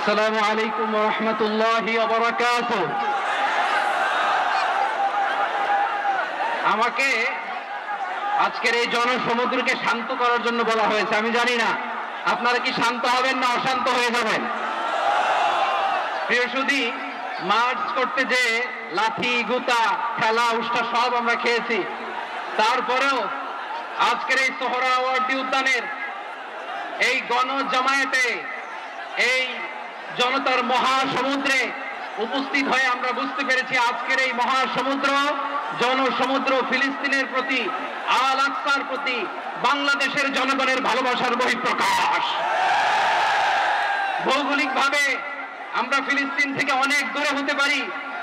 আসসালামু আলাইকুম ওয়া রাহমাতুল্লাহি ওয়া বারাকাতুহু। আমাকে আজকের এই জনসমুদ্রকে শান্ত করার জন্য বলা হয়েছে। আমি জানি না আপনারা কি শান্ত হবেন না অশান্ত হয়ে যাবেন। প্রিয় সুধী, মার্চ করতে যে লাঠি গুতা খেলা উষ্টা সব আমরা খেয়েছি, তারপরেও আজকের এই সোহরাওয়ার্দী উদ্যানের এই গণজামায়াতে এই জনতার মহাসমুদ্রে উপস্থিত হয়ে আমরা বুঝতে পেরেছি আজকের এই মহাসমুদ্র জনসমুদ্র ফিলিস্তিনের প্রতি, আল আকসার প্রতি বাংলাদেশের জনগণের ভালোবাসার বহিঃপ্রকাশ। ভৌগোলিকভাবে আমরা ফিলিস্তিন থেকে অনেক দূরে হতে পারি,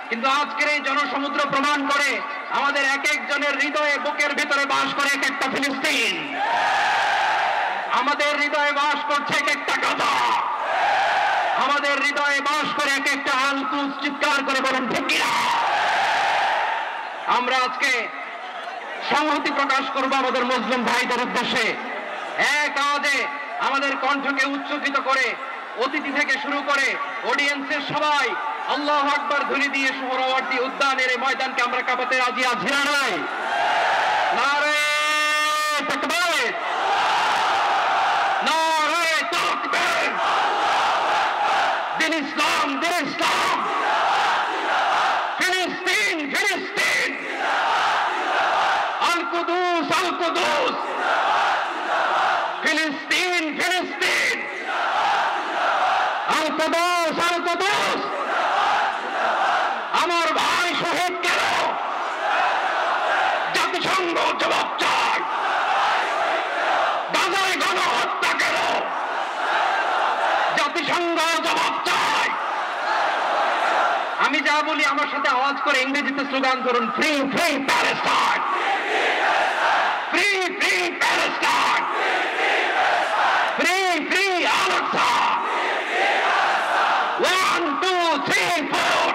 কিন্তু আজকের এই জনসমুদ্র প্রমাণ করে আমাদের এক একজনের হৃদয়ে বুকের ভিতরে বাস করে এক একটা ফিলিস্তিন। আমাদের হৃদয়ে বাস করছে এক একটা গাজা, আমাদের হৃদয়ে বাস করে এক একটা আল কুদস। চিৎকার করে বলুন ঠিক কিনা? আমরা আজকে সংহতি প্রকাশ করব আমাদের মুসলিম ভাইদের উদ্দেশ্যে। এক আওয়াজে আমাদের কণ্ঠকে উচ্চকিত করে অতিথি থেকে শুরু করে অডিয়েন্সের সবাই আল্লাহু আকবার ধ্বনি দিয়ে সোহরাওয়ার্দী উদ্যানের এই ময়দানকে আমরা কাঁপাতে রাজি আছি না নাই? নারে তাকবীর, নারে তাকবীর। দিন ইসলাম, দিন ইসলাম। ফিলিস্তিন, ফিলিস্তিন। আল কুদুস, আল কুদুস। ফিলিস্তিন, ফিলিস্তিন। আল কুদুস, আল কুদুস। আমার ভাই শহীদ কেন? জাতিসংঘ জবাব চায়। গাজায় গণহত্যা কেন? জাতিসংঘ জবাব চায়। আমি যা বলি আমার সাথে আওয়াজ করে ইংরেজিতে স্লোগান করুন, free free Palestine, free free Palestine, free free Al Aqsa. 1 2 3 4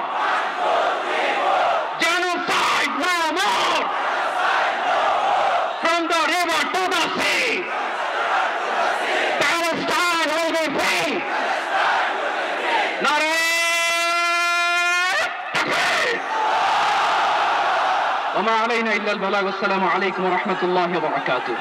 genocide no more, from the river to the sea, Palestine will be free. Nare takbir. Wa ma alayna illa al balagh. Assalamu alaykum wa rahmatullahi wa barakatuh.